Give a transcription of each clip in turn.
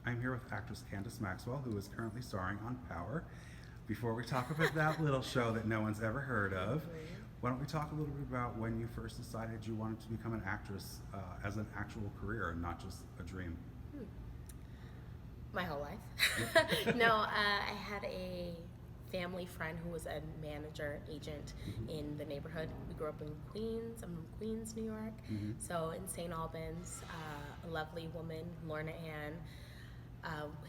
I'm here with actress Candance Maxwell, who is currently starring on Power. Before we talk about that little show that no one's ever heard of, why don't we talk a little bit about when you first decided you wanted to become an actress as an actual career and not just a dream? My whole life. No, I had a family friend who was a manager, agent in the neighborhood. We grew up in Queens. I'm from Queens, New York. So in St. Albans, a lovely woman, Lorna Ann,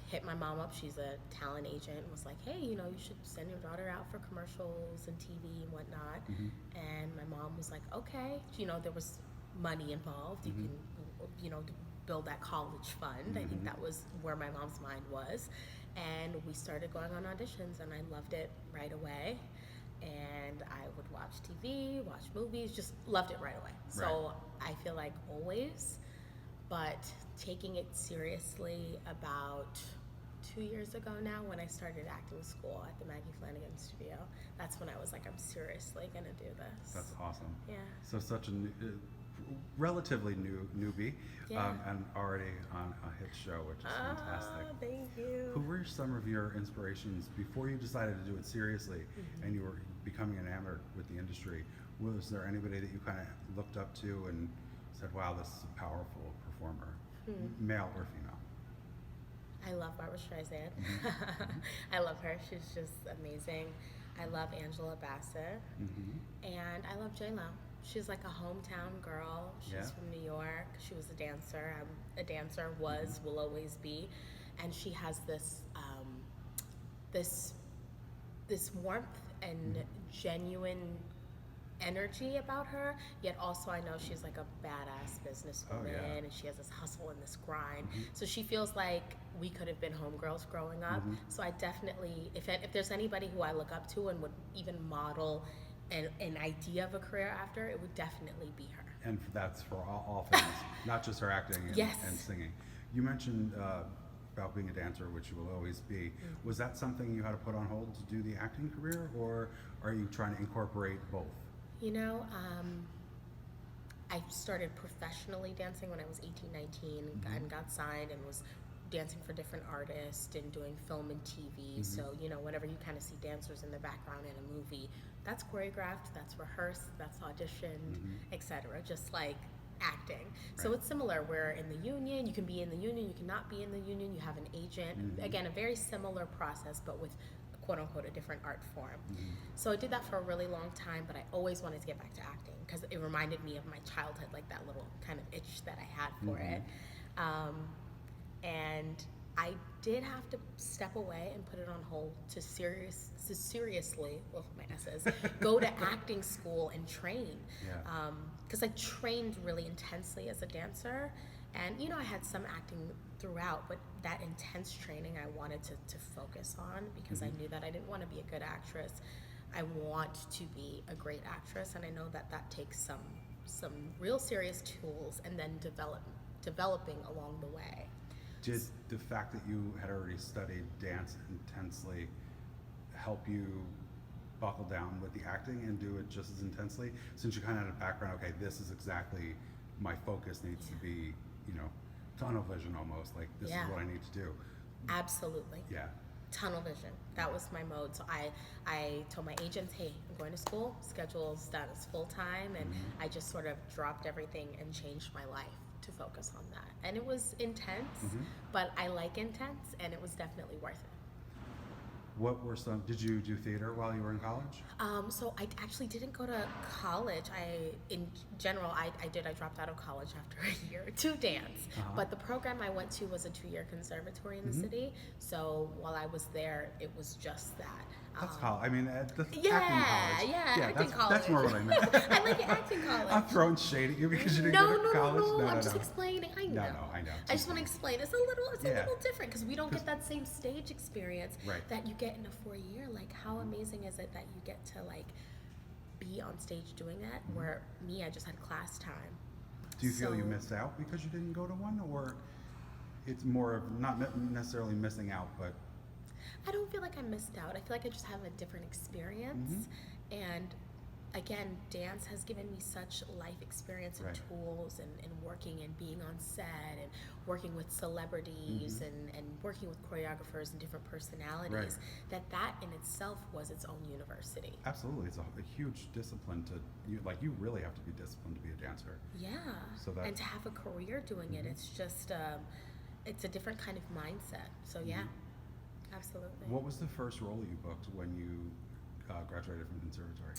hit my mom up. She's a talent agent and was like, hey, you should send your daughter out for commercials and TV and whatnot. And my mom was like, okay. There was money involved. You can, build that college fund. I think that was where my mom's mind was. And we started going on auditions, and I loved it right away. And I would watch TV, watch movies, just loved it right away. So I feel like always, but taking it seriously about 2 years ago now, when I started acting school at the Maggie Flanagan studio, that's when I was like, I'm seriously gonna do this. That's awesome. Yeah. So such a relatively newbie, and already on a hit show, which is fantastic. Thank you. Who were some of your inspirations before you decided to do it seriously and you were becoming enamored with the industry? Was there anybody that you kind of looked up to and said, wow, this is a powerful performer, male or female? I love Barbara Streisand. I love her. She's just amazing. I love Angela Bassett. And I love J-Lo. She's like a hometown girl. She's from New York. She was a dancer. I'm a dancer, will always be. And she has this this warmth and genuine energy about her, yet also I know she's like a badass businesswoman, and she has this hustle and this grind. So she feels like we could have been homegirls growing up. So I definitely, if there's anybody who I look up to and would even model an idea of a career after, it would definitely be her. And that's for all things, not just her acting and singing. You mentioned about being a dancer, which you will always be. Was that something you had to put on hold to do the acting career, or are you trying to incorporate both? I started professionally dancing when I was 18, 19 and got signed and was dancing for different artists and doing film and TV. So, whenever you kind of see dancers in the background in a movie, that's choreographed, that's rehearsed, that's auditioned, etc. Just like acting. So it's similar. We're in the union, you can be in the union, you cannot be in the union, you have an agent. Again, a very similar process, but with quote unquote a different art form. So I did that for a really long time, but I always wanted to get back to acting because it reminded me of my childhood, like that little kind of itch that I had for it. And I did have to step away and put it on hold to seriously, well, my S's, go to acting school and train. Because I trained really intensely as a dancer. And, I had some acting throughout, but that intense training I wanted to focus on because I knew that I didn't want to be a good actress. I want to be a great actress, and I know that takes some real serious tools and then developing along the way. Did the fact that you had already studied dance intensely help you buckle down with the acting and do it just as intensely? Since you kind of had a background, okay, this is exactly my focus needs to be, tunnel vision almost, like this is what I need to do. Absolutely. Yeah. Tunnel vision. That was my mode. So I told my agents, hey, I'm going to school, schedule's done, it's full time, and I just sort of dropped everything and changed my life to focus on that. And it was intense, but I like intense, and it was definitely worth it. What were did you do theater while you were in college? So I actually didn't go to college. In general, I dropped out of college after a year to dance. But the program I went to was a 2-year conservatory in the city. So while I was there, it was just that. That's college. I mean, the acting college. Acting college. That's more what I meant. I like acting college. I'm throwing shade at you because you didn't go to college. No. I'm just explaining. I know. I know. I just want to explain. It's a little different because we don't get that same stage experience that you get in a 4-year. Like, how amazing is it that you get to be on stage doing that? Where me, I just had class time. Do you feel you missed out because you didn't go to one, or it's more of not necessarily missing out, but? I don't feel like I missed out. I feel like I just have a different experience, and again, dance has given me such life experience and Right. tools, and working and being on set and working with celebrities, and working with choreographers and different personalities, that in itself was its own university. Absolutely, it's a huge discipline to you really have to be disciplined to be a dancer. Yeah. So that- and to have a career doing it, it's just it's a different kind of mindset. So yeah, absolutely. What was the first role that you booked when you graduated from conservatory?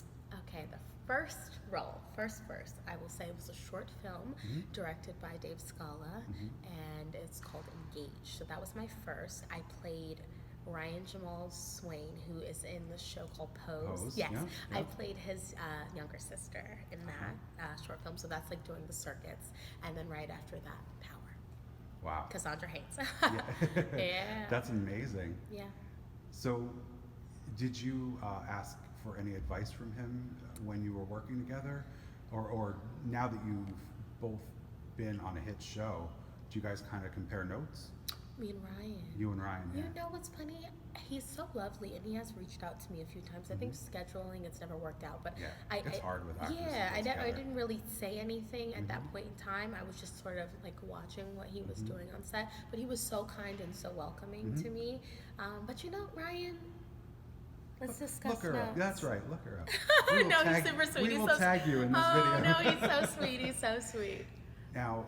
Okay, the first role, first, I will say, was a short film directed by Dave Scala, and it's called Engage. So that was my first. I played Ryan Jamal Swain, who is in the show called Pose. Pose, Yes, yeah, I yeah. played his younger sister in that short film. So that's like doing the circuits, and then right after that, Power. Wow. Cassandra Haynes. Yeah. Yeah. That's amazing. Yeah. So, did you ask for any advice from him when you were working together? Or now that you've both been on a hit show, do you guys kind of compare notes? Me and Ryan. You and Ryan, yeah. You know what's funny? He's so lovely, and he has reached out to me a few times. I think scheduling, it's never worked out, but Yeah, it's hard with actors to Yeah, get I together. didn't really say anything at that point in time. I was just sort of like watching what he was doing on set, but he was so kind and so welcoming to me. But you know, Ryan, let's discuss Look her up. notes. That's right. Look her up. We will No, tag, he's super sweet. We He's will so tag you in this video. Oh no, he's so sweet. He's so sweet. Now,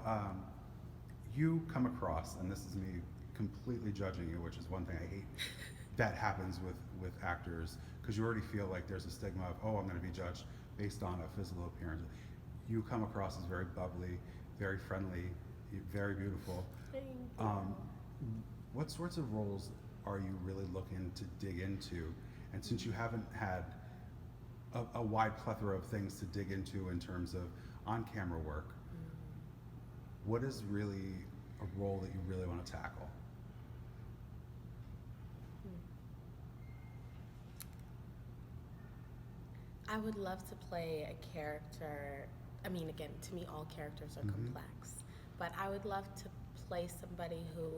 you come across, and this is me completely judging you, which is one thing I hate that happens with actors, because you already feel like there's a stigma of, oh, I'm going to be judged based on a physical appearance. You come across as very bubbly, very friendly, very beautiful. Thank you. What sorts of roles are you really looking to dig into? And since you haven't had a wide plethora of things to dig into in terms of on-camera work, what is really a role that you really want to tackle? I would love to play a character. I mean, again, to me, all characters are complex, but I would love to play somebody who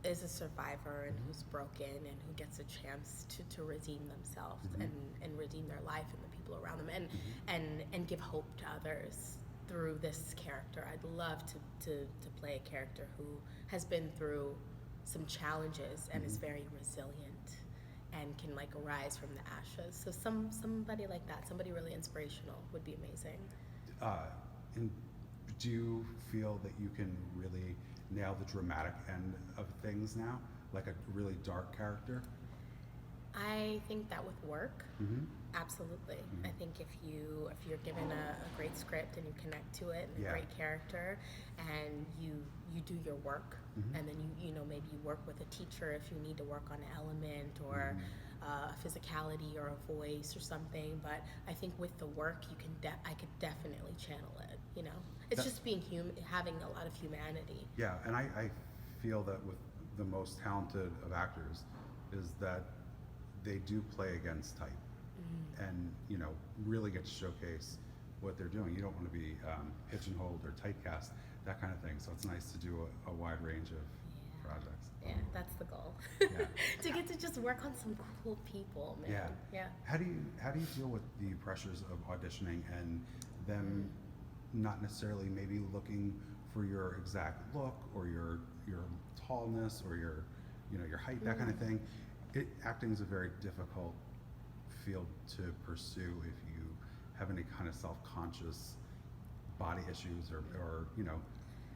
is a survivor and who's broken and who gets a chance to redeem themselves and redeem their life and the people around them, and give hope to others through this character. I'd love to play a character who has been through some challenges and is very resilient and can like arise from the ashes. So somebody like that, somebody really inspirational would be amazing. And do you feel that you can really nail the dramatic end of things now, like a really dark character? I think that with work, absolutely. I think if you're given a great script and you connect to it and a great character, and you do your work, and then you know maybe you work with a teacher if you need to work on an element or a physicality or a voice or something. But I think with the work, I could definitely channel it. You know, it's just being human, having a lot of humanity. Yeah, and I feel that with the most talented of actors is that they do play against type, and you know, really get to showcase what they're doing. You don't want to be pigeonholed or typecast, that kind of thing. So it's nice to do a wide range of projects. Yeah, that's the goal. Yeah. To get to just work on some cool people, man. Yeah. How do you deal with the pressures of auditioning and them not necessarily maybe looking for your exact look or your tallness or your height, that kind of thing? Acting is a very difficult field to pursue if you have any kind of self-conscious body issues or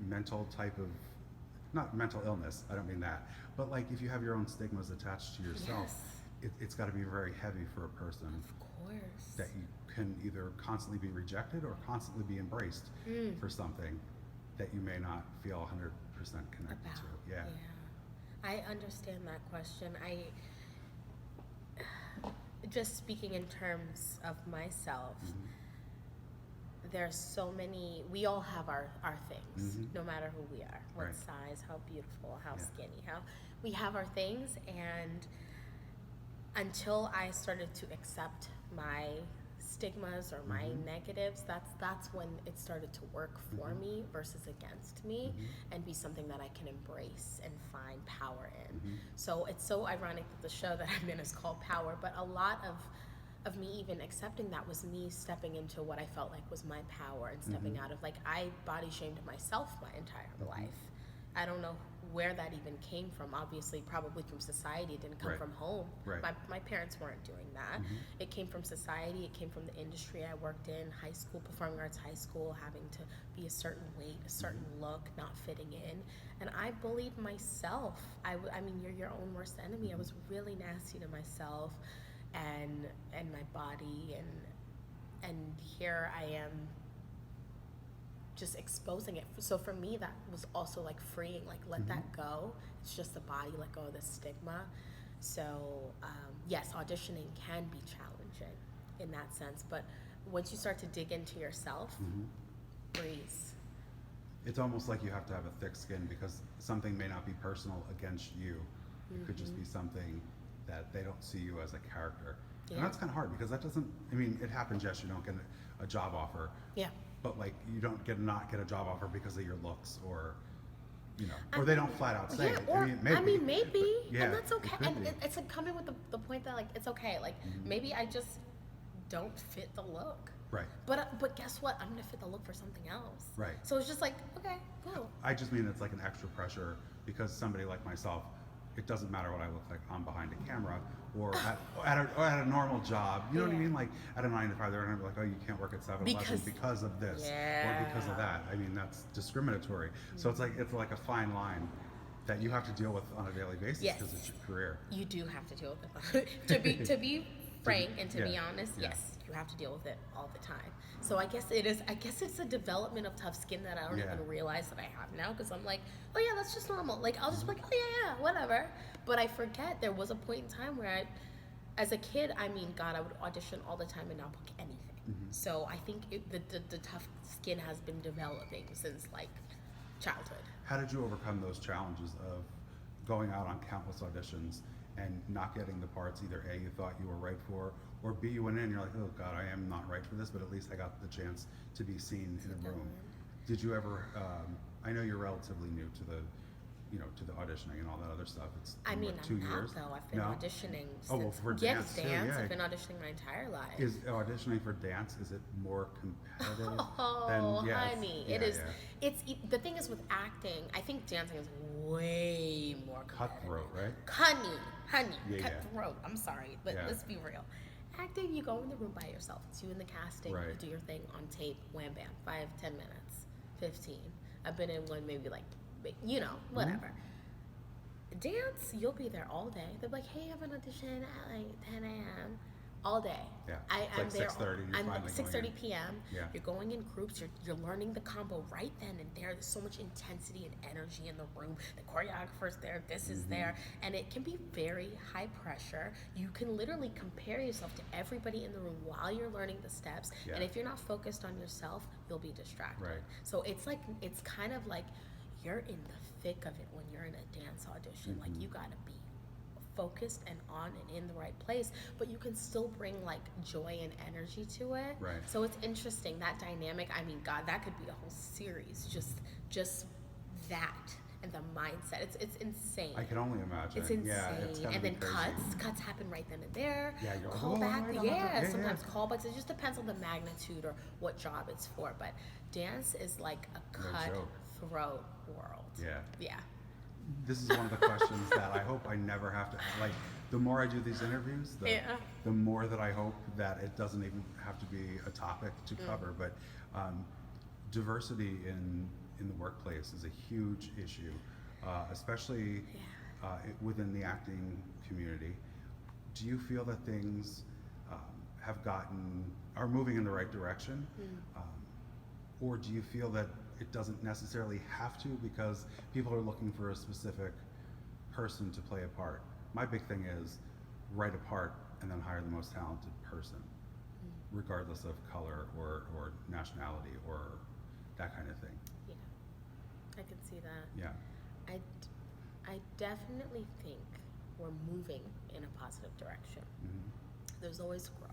mental type of, not mental illness, I don't mean that, but like if you have your own stigmas attached to yourself, it's got to be very heavy for a person. Of course. That you can either constantly be rejected or constantly be embraced for something that you may not feel 100% connected to. Yeah. I understand that question. Just speaking in terms of myself, there's so many, we all have our things, no matter who we are, what size, how beautiful, how skinny, we have our things. And until I started to accept my stigmas or my negatives, that's when it started to work for me versus against me, and be something that I can embrace and find power in. So it's so ironic that the show that I'm in is called Power, but a lot of of me even accepting that was me stepping into what I felt like was my power and stepping out of, like, I body shamed myself my entire life. I don't know where that even came from. Obviously, probably from society. It didn't come from home. Right. My parents weren't doing that. It came from society. It came from the industry I worked in, high school, performing arts high school, having to be a certain weight, a certain look, not fitting in. And I bullied myself. I mean, you're your own worst enemy. I was really nasty to myself and my body, and here I am just exposing it. So for me, that was also like freeing, like let that go. It's just the body, let go of the stigma. So yes, auditioning can be challenging in that sense, but once you start to dig into yourself, breeze. It's almost like you have to have a thick skin because something may not be personal against you. It could just be something that they don't see you as a character. And that's kind of hard because that doesn't, I mean, it happens, yes, you don't get a job offer. Yeah. But like you don't not get a job offer because of your looks, or or they don't flat out say it. Or, maybe. But, and that's okay. And be. it's like coming with the point that, like, it's okay. Like maybe I just don't fit the look. Right. But guess what? I'm gonna fit the look for something else. Right. So it's just like, okay, cool. I just mean it's like an extra pressure because somebody like myself, it doesn't matter what I look like. I'm behind a camera or at a normal job. You know what I mean? Like at a 9 to 5, they're gonna be like, oh, you can't work at 7-Eleven because of this or because of that. I mean, that's discriminatory. So it's like a fine line that you have to deal with on a daily basis because it's your career. You do have to deal with it. to be frank and to be honest, yes, you have to deal with it all the time. So I guess it's a development of tough skin that I don't even realize that I have now, because I'm like, oh yeah, that's just normal. Like I'll just be like, oh yeah, whatever. But I forget there was a point in time where as a kid, I mean, God, I would audition all the time and not book anything. So I think the tough skin has been developing since like childhood. How did you overcome those challenges of going out on countless auditions and not getting the parts either A, you thought you were right for, or B, you went in and you're like, oh God, I am not right for this, but at least I got the chance to be seen in a room. Did you ever, I know you're relatively new to the auditioning and all that other stuff. It's I'm 2 not years? though. I've been auditioning since, Oh, well, for dance too, I've been auditioning my entire life. Is auditioning for dance, is it more competitive Oh, than, honey, it is. It's the thing is with acting, I think dancing is way more cutthroat, right? Honey, cutthroat. I'm sorry, but let's be real. Acting, you go in the room by yourself. It's you in the casting. You do your thing on tape. Wham, bam. 5, 10 minutes, 15. I've been in one maybe like, whatever. Dance, you'll be there all day. They're like, hey, I have an audition at like 10 a.m. all day. Yeah. I'm like there. 6:30. I'm 6:30 p.m. Yeah. You're going in groups. You're learning the combo right then and there. There's so much intensity and energy in the room. The choreographer's there. This is there, and it can be very high pressure. You can literally compare yourself to everybody in the room while you're learning the steps. Yeah. And if you're not focused on yourself, you'll be distracted. Right. So it's kind of like you're in the thick of it when you're in a dance audition. Like you gotta be focused and on and in the right place, but you can still bring like joy and energy to it. Right. So it's interesting, that dynamic. I mean, God, that could be a whole series. Just that and the mindset. It's insane. I can only imagine. It's insane. Yeah, it's and then crazy. cuts happen right then and there. Yeah, you're like, Callback. Sometimes callbacks. It just depends on the magnitude or what job it's for. But dance is like a cutthroat world. Yeah. Yeah. This is one of the questions that I hope I never have to, like, the more I do these interviews, the more that I hope that it doesn't even have to be a topic to cover, but diversity in the workplace is a huge issue, especially within the acting community. Do you feel that things are moving in the right direction? Or do you feel that it doesn't necessarily have to because people are looking for a specific person to play a part? My big thing is write a part and then hire the most talented person, regardless of color or nationality or that kind of thing. Yeah, I can see that. Yeah. I definitely think we're moving in a positive direction. There's always growth,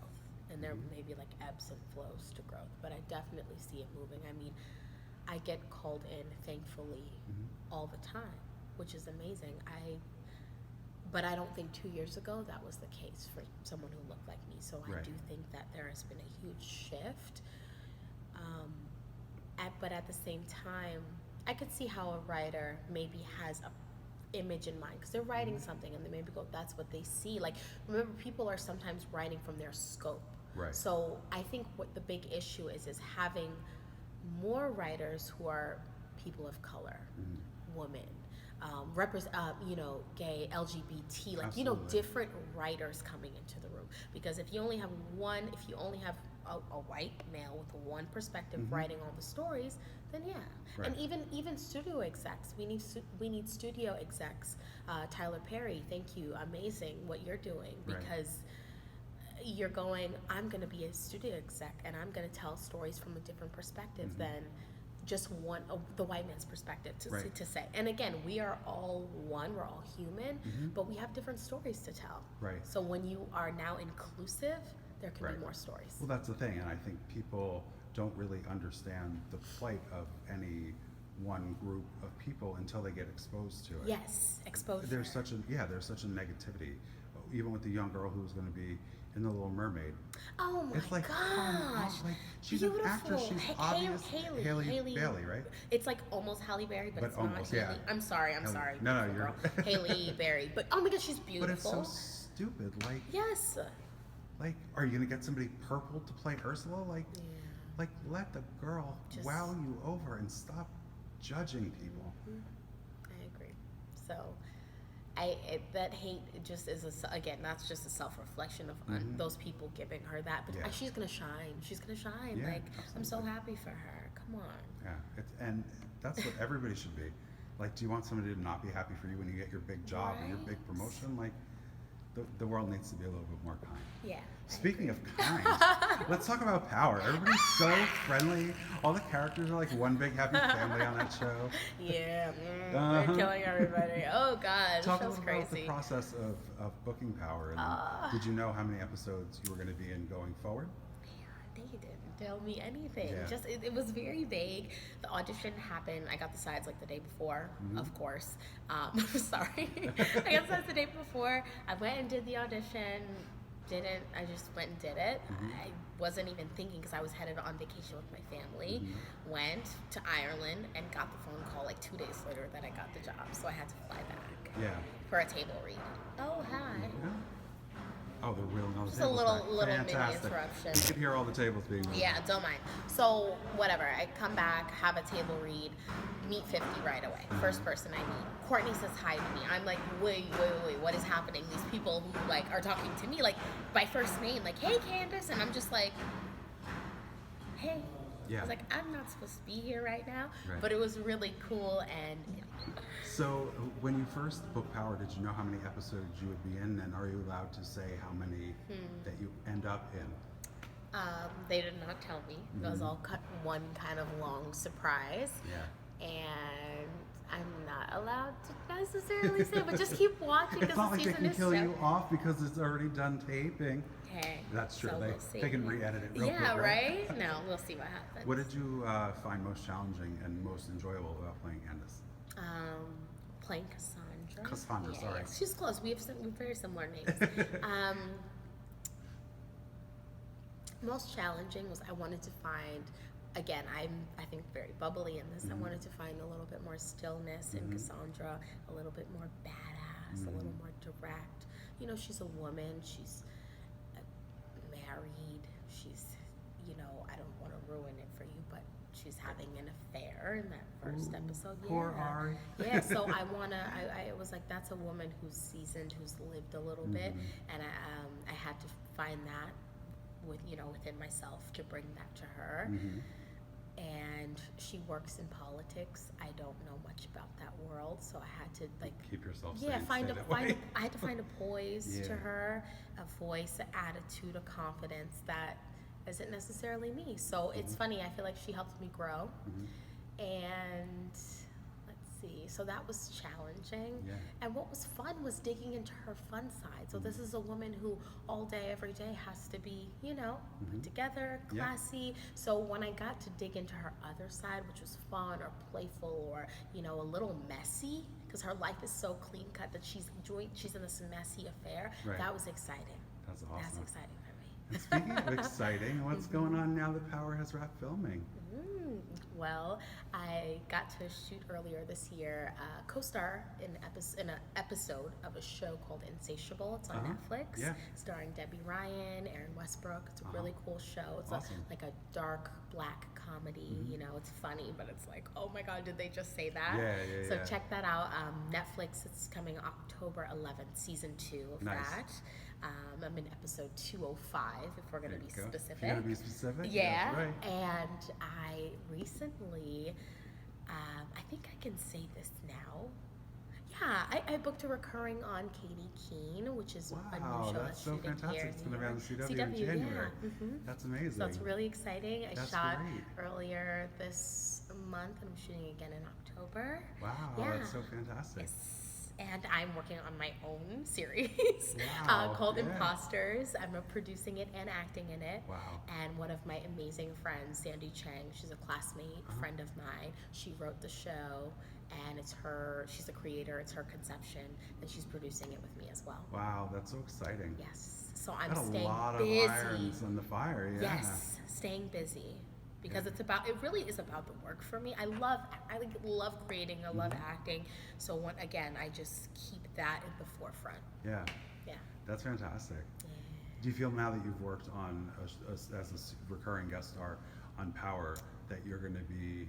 and there may be like ebbs and flows to growth, but I definitely see it moving. I mean, I get called in, thankfully, all the time, which is amazing. But I don't think 2 years ago that was the case for someone who looked like me. So I Right. do think that there has been a huge shift. But at the same time, I could see how a writer maybe has a image in mind because they're writing something and they maybe go, that's what they see. Like, remember, people are sometimes writing from their scope. Right. So I think what the big issue is having more writers who are people of color, women, gay, LGBT, like, Absolutely. different writers coming into the room. Because if you only have a white male with one perspective writing all the stories, then yeah. Right. And even studio execs, we need studio execs. Tyler Perry, thank you, amazing what you're doing, Right. because you're going, I'm going to be a studio exec and I'm going to tell stories from a different perspective than just the white man's perspective Right. to say. And again, we are all one, we're all human, but we have different stories to tell. Right. So when you are now inclusive, there can Right. be more stories. Well, that's the thing, and I think people don't really understand the plight of any one group of people until they get exposed to it. Yes, exposure. There's such a negativity, even with the young girl who's going to be in the Little Mermaid. Oh my It's like, gosh. like she's Beautiful. an actress. She's obvious. Haley Bailey, right? It's like almost Halle Berry, but it's almost, not Haley. yeah. I'm sorry. Haley. No, beautiful you're. girl. Haley Berry. But oh my gosh, she's beautiful. But it's so stupid. Like, yes. like, are you gonna get somebody purple to play Ursula? Like, Yeah. like let the girl Just- wow you over and stop judging people. I agree. So, that hate just is again, that's just a self-reflection of those people giving her that. But Yeah. she's gonna shine. She's gonna shine. Yeah, like, I'm so absolutely. happy for her. Come on. Yeah, and that's what everybody should be. Like, do you want somebody to not be happy for you when you get your big job and your big Right. promotion? Like, the world needs to be a little bit more kind. Yeah. Speaking of kind, let's talk about Power. Everybody's so friendly. All the characters are like one big happy family on that show. Yeah. Uh-huh. They're killing everybody. Oh God, Talk a show's little about the crazy. process of booking Power. And did you know how many episodes you were going to be in going forward? They didn't tell me anything. Yeah. Just it was very vague. The audition happened. I got the sides like the day before, of course. Sorry, I got the sides the day before. I went and did the audition. I just went and did it. I wasn't even thinking because I was headed on vacation with my family. Went to Ireland and got the phone call like 2 days later that I got the job. So I had to fly back Yeah. for a table read. Oh hi. Yeah. Oh, they're real. No, the Just a tables little back. mini Fantastic. interruption. You could hear all the tables being moved. Yeah, don't mind. So, whatever. I come back, have a table read, meet 50 right away. First person I meet. Courtney says hi to me. I'm like, wait, what is happening? These people who, like, are talking to me, like, by first name, like, hey, Candace. And I'm just like, hey. Yeah. I was like, I'm not supposed to be here right now. Right. But it was really cool and... So, when you first booked Power, did you know how many episodes you would be in, and are you allowed to say how many that you end up in? They did not tell me. It was all one kind of long surprise. Yeah. And I'm not allowed to necessarily say, but just keep watching It's because not the like they season can is kill so... you off because it's already done taping. Okay. That's true. So they we'll see. they can re-edit it real Yeah, quick, right? No, we'll see what happens. What did you find most challenging and most enjoyable about playing Candace? Playing Cassandra. Cassandra, Yeah, sorry. yes. She's close. We have very similar names. Most challenging was I wanted to find, again, I think very bubbly in this. I wanted to find a little bit more stillness in Cassandra, a little bit more badass, a little more direct. You know, she's a woman. She's married. She's, I don't want to ruin it for you, but she's having an affair in that first episode. Poor Ari. Yeah, so I was like, that's a woman who's seasoned, who's lived a little bit, and I had to find that within myself to bring that to her. And she works in politics. I don't know much about that world, so I had to Keep yourself I had to find a poise Yeah. to her, a voice, an attitude, a confidence that isn't necessarily me. So it's funny. I feel like she helped me grow. And let's see. So that was challenging. Yeah. And what was fun was digging into her fun side. So this is a woman who all day, every day has to be, put together, Yeah. classy. So when I got to dig into her other side, which was fun or playful or, a little messy, because her life is so clean cut that she's in this messy affair. Right. That was exciting. That's awesome. That's exciting for me. And speaking of exciting, what's going on now that Power has wrapped filming? Well, I got to shoot earlier this year, co-star in an episode of a show called Insatiable. It's on Netflix, starring Debbie Ryan, Aaron Westbrook. It's a really cool show. It's like a dark black comedy. You know, it's funny, but it's like, oh my God, did they just say that? So check that out. Netflix. It's coming October 11th, season 2 of that. I'm in episode 205, if we're going to be specific. You're going to be specific? Yeah. Right. And I recently, I think I can say this now. Yeah, I booked a recurring on Katie Keene, which is a new show that's so shooting fantastic. here. It's going to be on the CW in January. That's amazing. So it's really exciting. I That's shot great. earlier this month, and I'm shooting again in October. Wow, that's so fantastic. Yes. And I'm working on my own series called Yeah. Imposters. I'm producing it and acting in it. Wow. And one of my amazing friends, Sandy Chang, she's a classmate, friend of mine. She wrote the show, and it's her. She's a creator. It's her conception, and she's producing it with me as well. Wow, that's so exciting. Yes. So I'm Got staying a lot busy. of irons in the fire. Yeah. Yes, staying busy. Because it really is about the work for me. I love creating, I love acting. So I just keep that in the forefront. Yeah. Yeah. That's fantastic. Yeah. Do you feel now that you've worked on as a recurring guest star on Power that you're going to be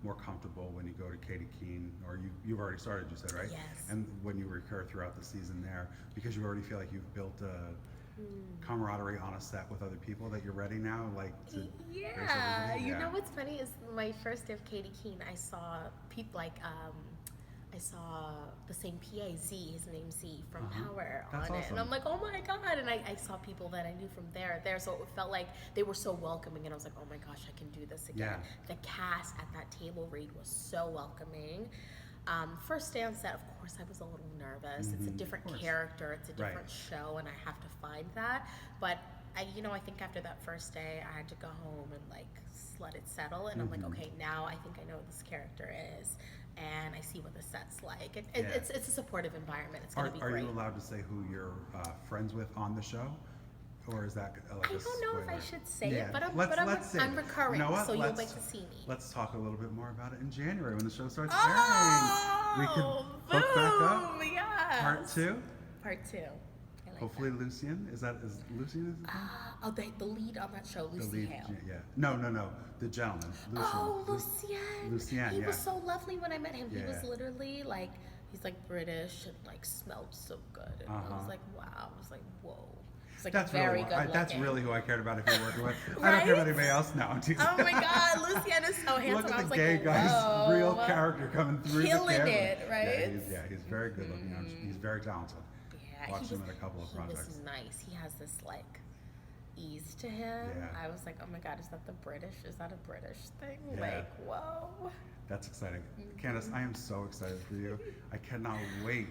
more comfortable when you go to Katie Keene, or you've already started, you said, right? Yes. And when you recur throughout the season there, because you already feel like you've built a camaraderie on a set with other people, that you're ready now, like to race everybody? You know what's funny is my first day of Katie Keene, I saw people like I saw the same PA Z, his name's Z from Power That's on it, awesome. and I'm like, oh my God! And I saw people that I knew from there, so it felt like they were so welcoming, and I was like, oh my gosh, I can do this again. The cast at that table read was so welcoming. First day on set, of course, I was a little nervous. It's a different character, it's a different show, and I have to find that. But I think after that first day, I had to go home and like let it settle, and I'm like, okay, now I think I know what this character is, and I see what the set's like. It's a supportive environment. It's gonna be great. Are you allowed to say who you're friends with on the show? Or is that like I don't know if I should say it, but I'm recurring, You know what? so you'll get to see me. Let's talk a little bit more about it in January when the show starts Oh, airing. We can hook back up. Yes. Part 2. Part 2. Hopefully Lucien. Is Lucien? The lead on that show, Lucy Hale. Yeah. No. The gentleman. Lucien. Oh, Lucien. Lucien. He was so lovely when I met him. Yeah. He was literally like, he's like British and like smelled so good. And I was like, wow. I was like, whoa. It's like That's very really, good looking. that's really who I cared about if you're working with. I don't care about anybody else now. Oh my God, Lucien is so handsome. Look I at was the gay like, guy's whoa. real character coming through Killing the camera. it, right? He's very good looking. He's very talented. Yeah, Watched him in a couple of projects. He was nice. He has this like ease to him. Yeah. I was like, oh my God, is that a British thing? Yeah. Like, whoa. That's exciting. Candace, I am so excited for you. I cannot wait.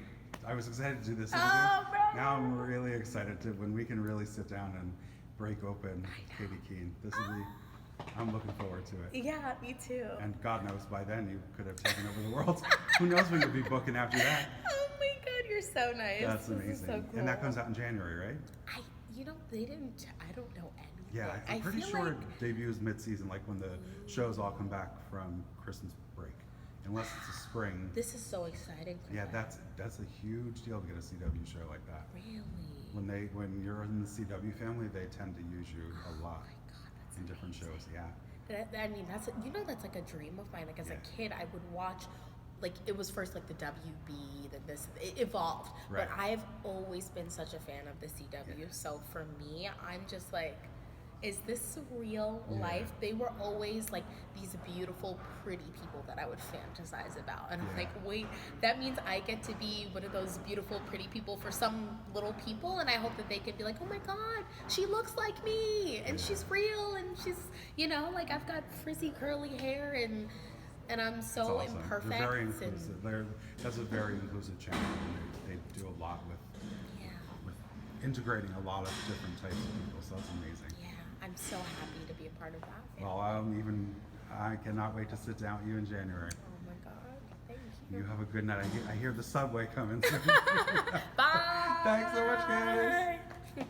I was excited to do this interview. Right. Now I'm really excited to when we can really sit down and break open Katie Keene. I'm looking forward to it. Yeah, me too. And God knows by then you could have taken over the world. Who knows when you'll be booking after that? Oh my God, you're so nice. That's This amazing. is so cool. And that comes out in January, right? I don't know anything. Yeah, I'm pretty sure it debuts mid-season, like when the shows all come back from Christmas break. Unless it's a spring. This is so exciting. Yeah, that's a huge deal to get a CW show like that. Really? When you're in the CW family, they tend to use you a lot in different shows. Yeah. I mean, that's like a dream of mine. Like as a kid, I would watch. Like it was first like the WB, then it evolved. Right. But I've always been such a fan of the CW. Yeah. So for me, I'm just like, is this real life? They were always like these beautiful, pretty people that I would fantasize about. And I'm like, wait, that means I get to be one of those beautiful, pretty people for some little people. And I hope that they can be like, oh my God, she looks like me. And she's real. And she's, like I've got frizzy, curly hair and I'm so awesome. imperfect. They're very inclusive. That's a very inclusive channel. They do a lot with integrating a lot of different types of people. So that's amazing. Yeah, I'm so happy to be a part of that. Well, I cannot wait to sit down with you in January. Oh my God, thank you. You have a good night. I hear the subway coming soon. Bye. Thanks so much, Candance.